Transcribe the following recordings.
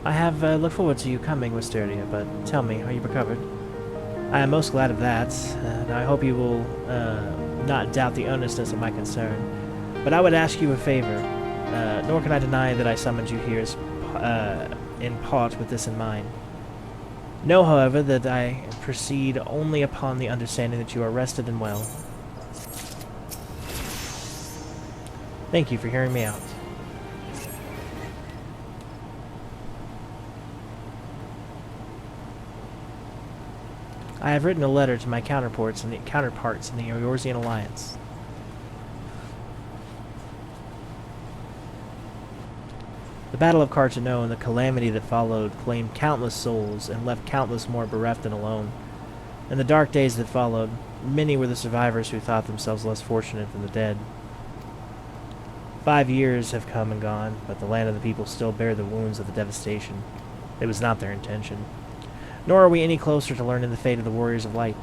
I have looked forward to you coming, Wisteria, but tell me, are you recovered? I am most glad of that, and I hope you will not doubt the earnestness of my concern. But I would ask you a favor, nor can I deny that I summoned you here in part with this in mind. Know, however, that I proceed only upon the understanding that you are rested and well. Thank you for hearing me out. I have written a letter to my counterparts in the Eorzean Alliance. The Battle of Carteneau and the calamity that followed claimed countless souls and left countless more bereft and alone. In the dark days that followed, many were the survivors who thought themselves less fortunate than the dead. 5 years have come and gone, but the land of the people still bear the wounds of the devastation. It was not their intention. Nor are we any closer to learning the fate of the Warriors of Light.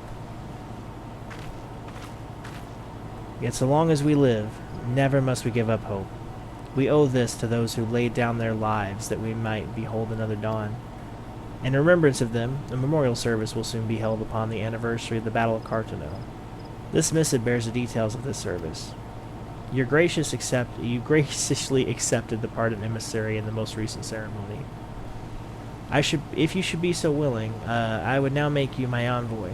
Yet so long as we live, never must we give up hope. We owe this to those who laid down their lives that we might behold another dawn. In remembrance of them, a memorial service will soon be held upon the anniversary of the Battle of Carteneau. This missive bears the details of this service. You graciously accepted the part of emissary in the most recent ceremony. If you should be so willing, I would now make you my envoy,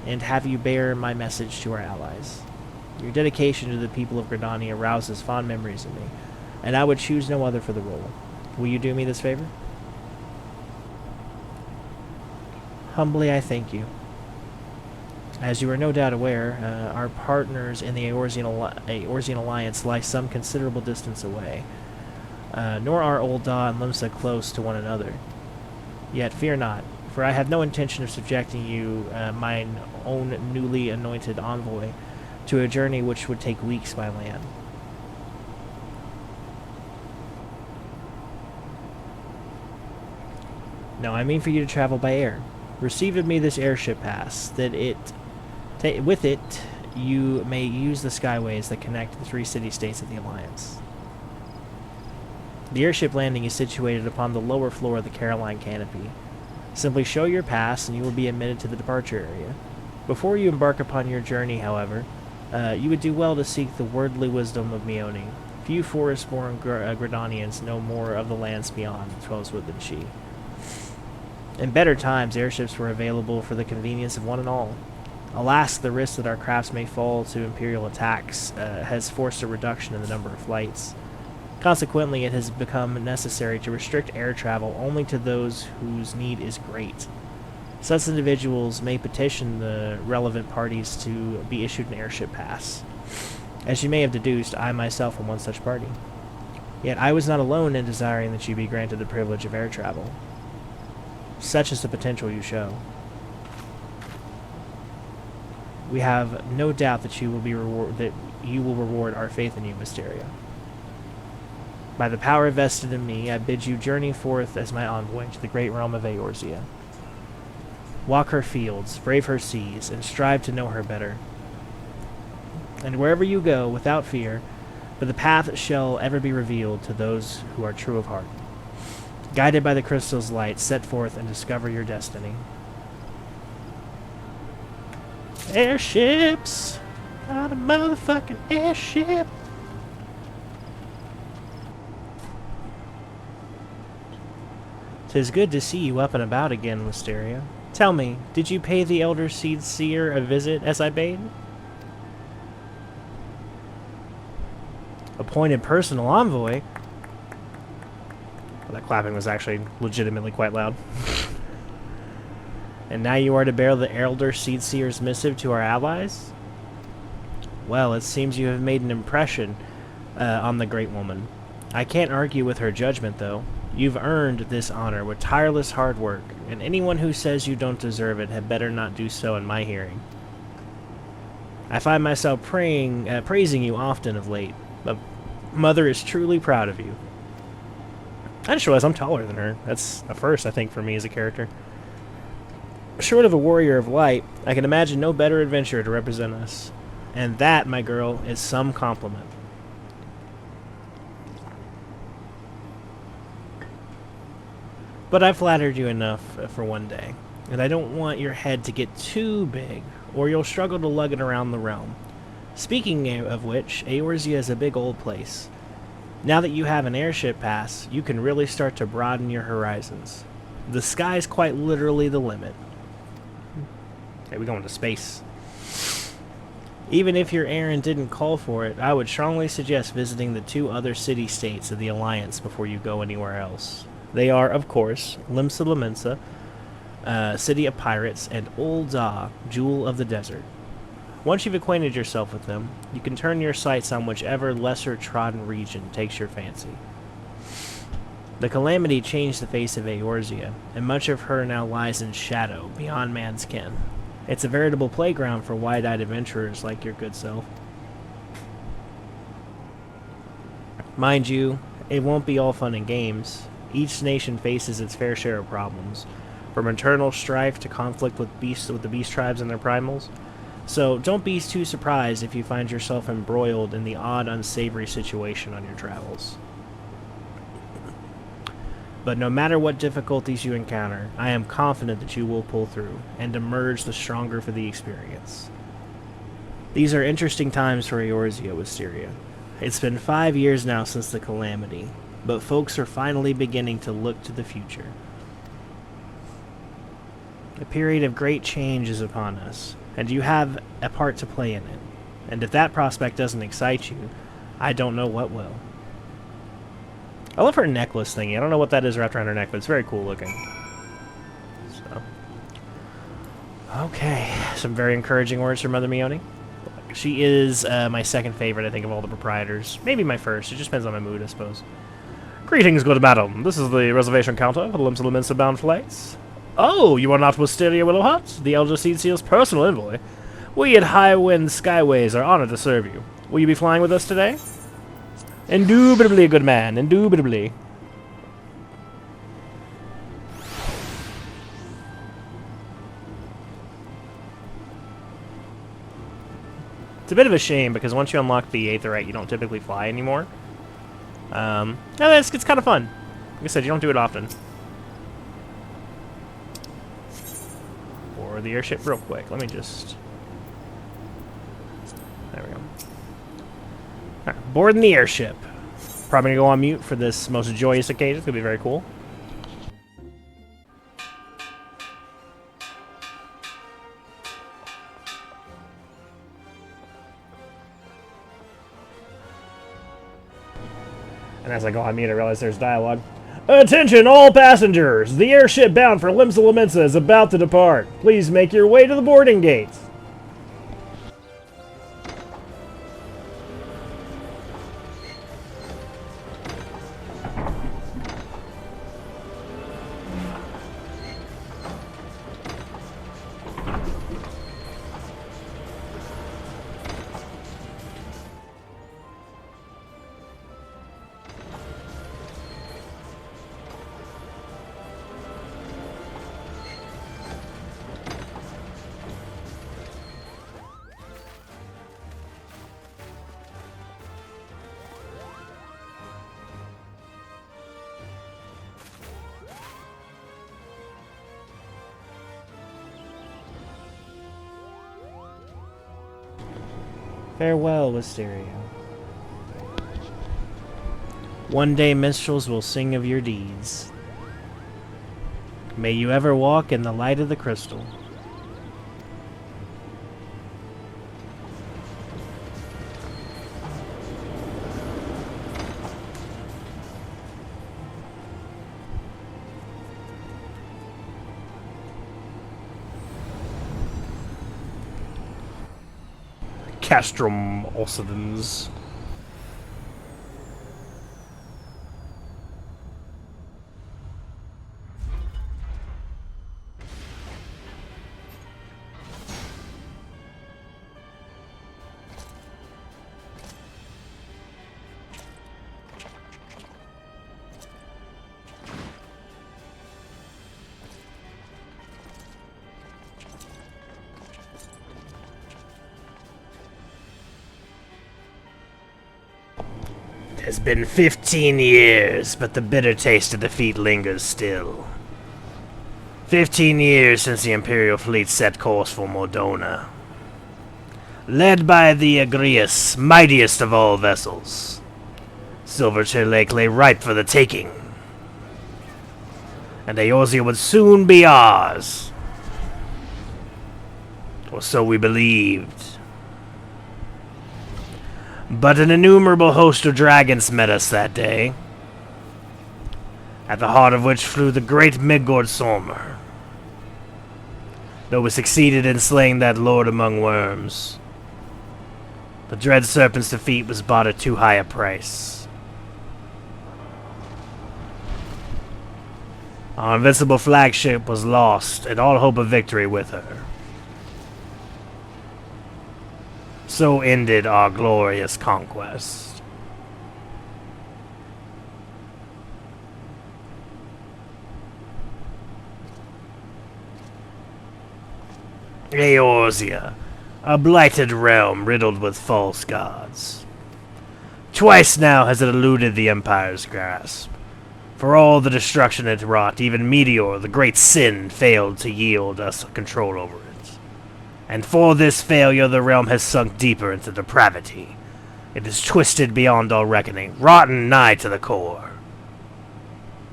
and have you bear my message to our allies. Your dedication to the people of Gridania arouses fond memories in me, and I would choose no other for the role. Will you do me this favor? Humbly I thank you. As you are no doubt aware, our partners in the Eorzean Alliance lie some considerable distance away, nor are Ul'dah and Limsa close to one another. Yet fear not, for I have no intention of subjecting you, mine own newly anointed envoy, to a journey which would take weeks by land. No, I mean for you to travel by air. Receive of me this airship pass, that with it you may use the skyways that connect the 3 city-states of the Alliance. The airship landing is situated upon the lower floor of the Caroline canopy. Simply show your pass and you will be admitted to the departure area. Before you embark upon your journey, however, you would do well to seek the wordly wisdom of Meoni. Few forest-born Gridanians know more of the lands beyond Twelveswood than she. In better times, airships were available for the convenience of one and all. Alas, the risk that our crafts may fall to Imperial attacks has forced a reduction in the number of flights. Consequently, it has become necessary to restrict air travel only to those whose need is great. Such individuals may petition the relevant parties to be issued an airship pass. As you may have deduced, I myself am one such party. Yet I was not alone in desiring that you be granted the privilege of air travel. Such is the potential you show. We have no doubt that you will reward our faith in you, Mysteria. By the power vested in me, I bid you journey forth as my envoy to the great realm of Eorzea. Walk her fields, brave her seas, and strive to know her better. And wherever you go, without fear, for the path shall ever be revealed to those who are true of heart. Guided by the crystal's light, set forth and discover your destiny. Airships! Not a motherfucking airship! 'Tis good to see you up and about again, Wisteria. Tell me, did you pay the Elder Seed Seer a visit as I bade? Appointed personal envoy? Well, that clapping was actually legitimately quite loud. And now you are to bear the Elder Seed Seer's missive to our allies? Well, it seems you have made an impression on the great woman. I can't argue with her judgment, though. You've earned this honor with tireless hard work, and anyone who says you don't deserve it had better not do so in my hearing. I find myself praising you often of late. But Mother is truly proud of you. I just realized I'm taller than her. That's a first, I think, for me as a character. Short of a warrior of light, I can imagine no better adventurer to represent us. And that, my girl, is some compliment. But I flattered you enough for one day, and I don't want your head to get too big, or you'll struggle to lug it around the realm. Speaking of which, Eorzea is a big old place. Now that you have an airship pass, you can really start to broaden your horizons. The sky's quite literally the limit. Okay, we're going to space. Even if your errand didn't call for it, I would strongly suggest visiting the 2 other city-states of the Alliance before you go anywhere else. They are, of course, Limsa Lominsa, City of Pirates, and Eorzea, Jewel of the Desert. Once you've acquainted yourself with them, you can turn your sights on whichever lesser-trodden region takes your fancy. The calamity changed the face of Eorzea, and much of her now lies in shadow, beyond man's ken. It's a veritable playground for wide-eyed adventurers like your good self. Mind you, it won't be all fun and games. Each nation faces its fair share of problems, from internal strife to conflict with the beast tribes and their primals. So don't be too surprised if you find yourself embroiled in the odd, unsavory situation on your travels. But no matter what difficulties you encounter, I am confident that you will pull through, and emerge the stronger for the experience. These are interesting times for Eorzea, Wisteria. It's been 5 years now since the calamity, but folks are finally beginning to look to the future. A period of great change is upon us, and you have a part to play in it. And if that prospect doesn't excite you, I don't know what will. I love her necklace thingy. I don't know what that is wrapped around her neck, but it's very cool looking. So, okay, some very encouraging words from Mother Mione. She is my second favorite, I think, of all the proprietors. Maybe my first. It just depends on my mood, I suppose. Greetings, good madam. This is the reservation counter for the Limsa Lominsa bound flights. Oh, you are not Wisteria Willowhut, the Elder Seedseal's personal envoy. We at High Wind Skyways are honored to serve you. Will you be flying with us today? Indubitably, good man, indubitably. It's a bit of a shame, because once you unlock the Aetherite, you don't typically fly anymore. No, it's kind of fun. Like I said, you don't do it often. Or the airship real quick. Let me just... There we go. Alright, boarding the airship. Probably going to go on mute for this most joyous occasion. It's going to be very cool. And as I go on mute, I realize there's dialogue. Attention all passengers! The airship bound for Limsa Lominsa is about to depart. Please make your way to the boarding gates. Farewell, Wisteria. One day minstrels will sing of your deeds. May you ever walk in the light of the crystal. Castrum Ossidens. It has been 15 years, but the bitter taste of defeat lingers still. 15 years since the Imperial fleet set course for Mordona. Led by the Agrius, mightiest of all vessels, Silverchair Lake lay ripe for the taking. And Eorzea would soon be ours. Or so we believed. But an innumerable host of dragons met us that day, at the heart of which flew the great Midgård Solmer. Though we succeeded in slaying that lord among worms, the dread serpent's defeat was bought at too high a price. Our invincible flagship was lost, and all hope of victory with her. So ended our glorious conquest. Eorzea, a blighted realm riddled with false gods. Twice now has it eluded the Empire's grasp. For all the destruction it wrought, even Meteor, the great sin, failed to yield us control over it. And for this failure, the realm has sunk deeper into depravity. It is twisted beyond all reckoning, rotten nigh to the core.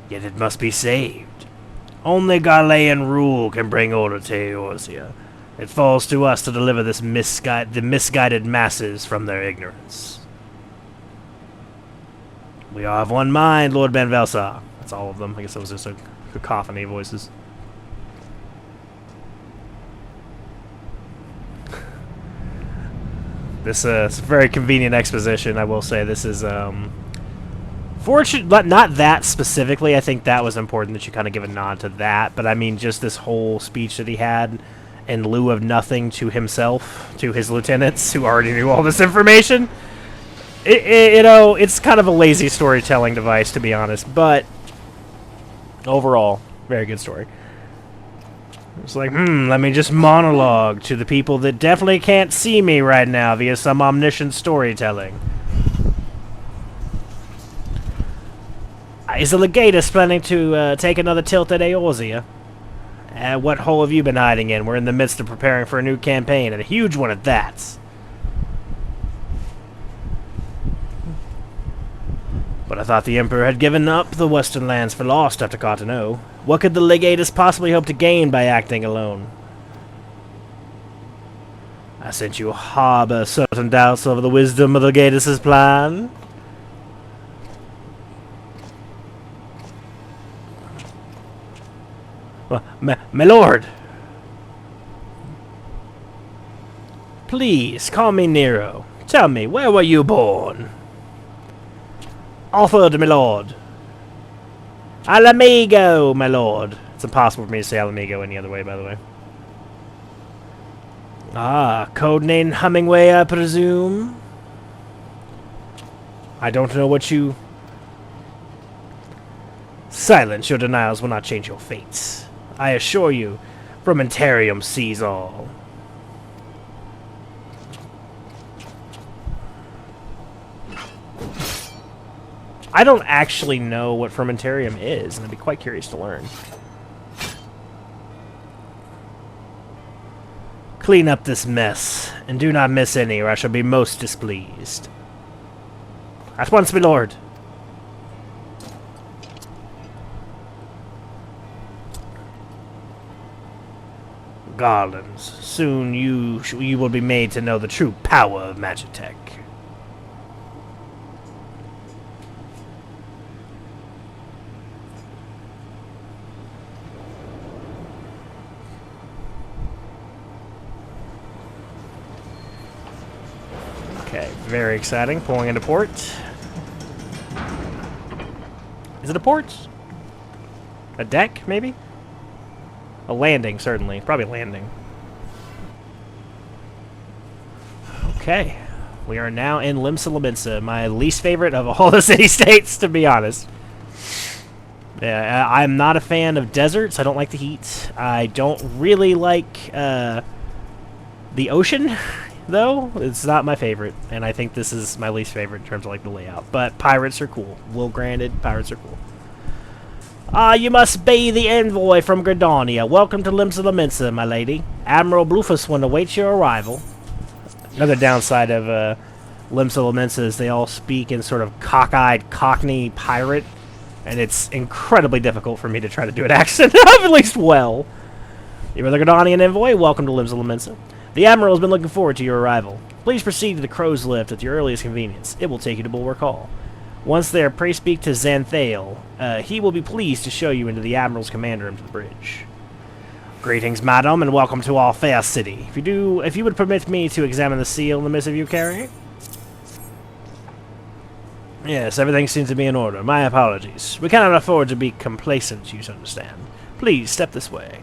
Yet it must be saved. Only Garlean rule can bring order to Eorzea. It falls to us to deliver the misguided masses from their ignorance. We are of one mind, Lord Ben Velsa. That's all of them. I guess that was just a cacophony of voices. This is very convenient exposition, I will say. This is, fortunate, but not that specifically. I think that was important that you kind of give a nod to that. But I mean, just this whole speech that he had in lieu of nothing to himself, to his lieutenants, who already knew all this information. You know, it's kind of a lazy storytelling device, to be honest. But overall, very good story. It's like, let me just monologue to the people that definitely can't see me right now via some omniscient storytelling. Is the Legatus planning to take another tilt at Eorzea? What hole have you been hiding in? We're in the midst of preparing for a new campaign, and a huge one at that. But I thought the Emperor had given up the Western lands for lost after Cartano. What could the Legatus possibly hope to gain by acting alone? I sent you harbor certain doubts over the wisdom of the Legatus' plan. Well, my lord! Please, call me Nero. Tell me, where were you born? Offered, my lord. Alamigo, my lord. It's impossible for me to say Alamigo any other way, by the way. Ah, codename Hemingway, I presume? I don't know what you... Silence, your denials will not change your fates. I assure you, Frumentarium sees all. I don't actually know what Frumentarium is, and I'd be quite curious to learn. Clean up this mess, and do not miss any, or I shall be most displeased. At once, my lord. Garlands, soon you will be made to know the true power of Magitech. Okay, very exciting. Pulling into port. Is it a port? A deck, maybe? A landing, certainly. Probably landing. Okay. We are now in Limsa Lominsa, my least favorite of all the city-states, to be honest. Yeah, I'm not a fan of deserts. I don't like the heat. I don't really like the ocean, though. It's not my favorite, and I think this is my least favorite in terms of like the layout. But pirates are cool. Will granted, pirates are cool. Ah, you must be the envoy from Gridania. Welcome to Limsa Lominsa, my lady. Admiral Bluefuswind awaits your arrival. Another downside of Limsa Lominsa is they all speak in sort of cockeyed Cockney pirate, and it's incredibly difficult for me to try to do an accent, at least well. You're the Gridanian envoy. Welcome to Limsa Lominsa. The Admiral has been looking forward to your arrival. Please proceed to the Crow's Lift at your earliest convenience. It will take you to Bulwark Hall. Once there, pray speak to Xanthale. He will be pleased to show you into the Admiral's commander room to the bridge. Greetings, madam, and welcome to our fair city. If you would permit me to examine the seal and the missive you carry. Yes, everything seems to be in order. My apologies. We cannot afford to be complacent, you understand. Please, step this way.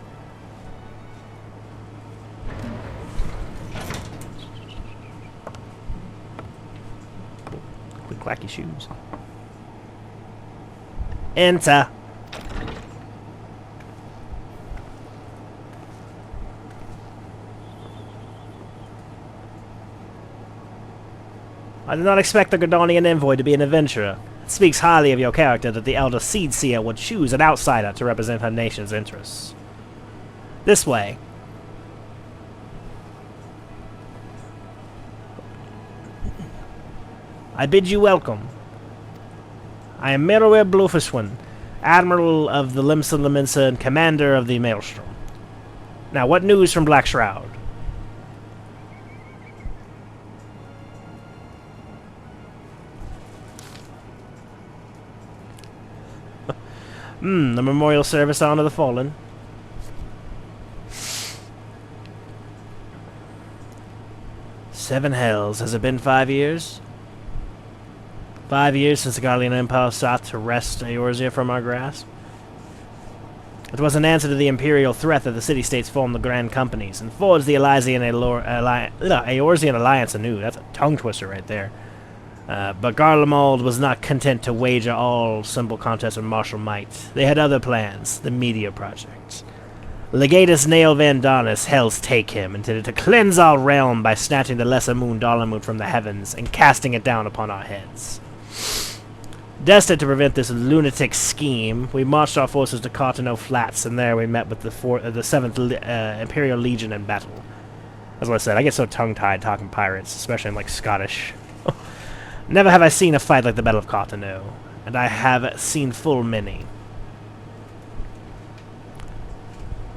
Quick clacky shoes. Enter. I did not expect the Gridanian envoy to be an adventurer. It speaks highly of your character that the elder Seed Seer would choose an outsider to represent her nation's interests. This way. I bid you welcome. I am Merowir Bluefuswind, Admiral of the Limsa Lominsa and Commander of the Maelstrom. Now, what news from Black Shroud? The memorial service honor the fallen. Seven hells. Has it been 5 years? 5 years since the Garlean Empire sought to wrest Eorzea from our grasp. It was an answer to the imperial threat that the city-states formed the Grand Companies and forged the Eorzean alliance anew. That's a tongue twister right there. But Garlemald was not content to wager all simple contests with martial might. They had other plans, the Media Project. Legatus Nail Van Darnus, Hell's Take Him, intended to cleanse our realm by snatching the lesser moon Dalamut from the heavens and casting it down upon our heads. Destined to prevent this lunatic scheme, we marched our forces to Cartano Flats, and there we met with the 7th Imperial Legion in battle. As I said, I get so tongue-tied talking pirates, especially in, like, Scottish. Never have I seen a fight like the Battle of Cartano, and I have seen full many.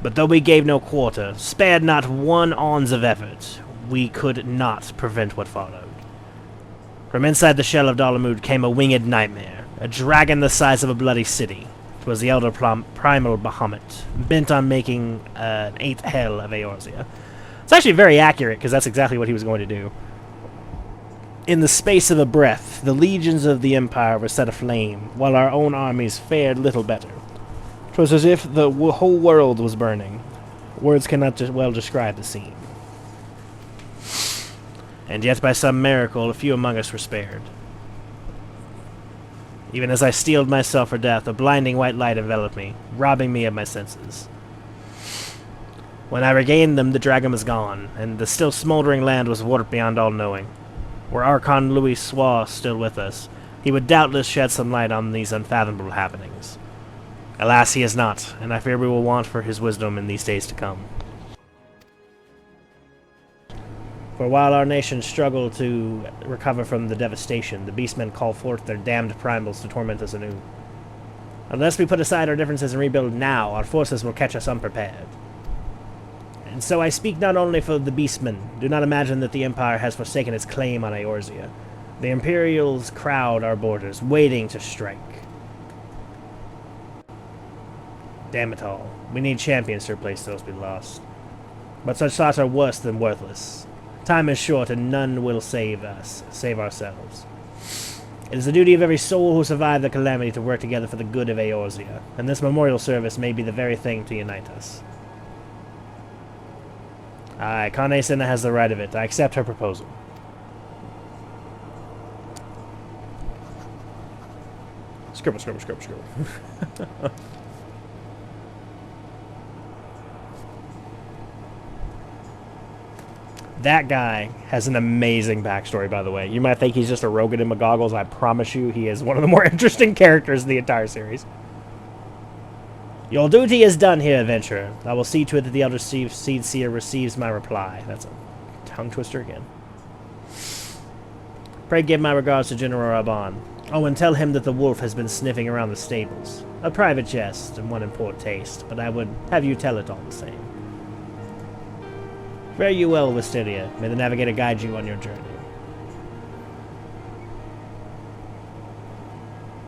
But though we gave no quarter, spared not one ounce of effort, we could not prevent what followed. From inside the shell of Dalamud came a winged nightmare, a dragon the size of a bloody city. It was the elder primal Bahamut, bent on making an 8th hell of Eorzea. It's actually very accurate, because that's exactly what he was going to do. In the space of a breath, the legions of the Empire were set aflame, while our own armies fared little better. 'Twas as if the whole world was burning. Words cannot well describe the scene. And yet, by some miracle, a few among us were spared. Even as I steeled myself for death, a blinding white light enveloped me, robbing me of my senses. When I regained them, the dragon was gone, and the still smoldering land was warped beyond all knowing. Were Archon Louis Soir still with us, he would doubtless shed some light on these unfathomable happenings. Alas, he is not, and I fear we will want for his wisdom in these days to come. For while our nation struggled to recover from the devastation, the beastmen call forth their damned primals to torment us anew. Unless we put aside our differences and rebuild now, our forces will catch us unprepared. And so I speak not only for the beastmen. Do not imagine that the Empire has forsaken its claim on Eorzea. The Imperials crowd our borders, waiting to strike. Damn it all. We need champions to replace those we lost. But such thoughts are worse than worthless. Time is short, and none will save us, save ourselves. It is the duty of every soul who survived the calamity to work together for the good of Eorzea, and this memorial service may be the very thing to unite us. Aye, Kane Senna has the right of it. I accept her proposal. Scribble, scribble, scribble, scribble. That guy has an amazing backstory, by the way. You might think he's just a Rogan in my goggles. I promise you, he is one of the more interesting characters in the entire series. Your duty is done here, adventurer. I will see to it that the Elder Seed Seer receives my reply. That's a tongue twister again. Pray give my regards to General Raban. Oh, and tell him that the wolf has been sniffing around the stables. A private jest and one in poor taste, but I would have you tell it all the same. Fare you well, Wisteria. May the Navigator guide you on your journey.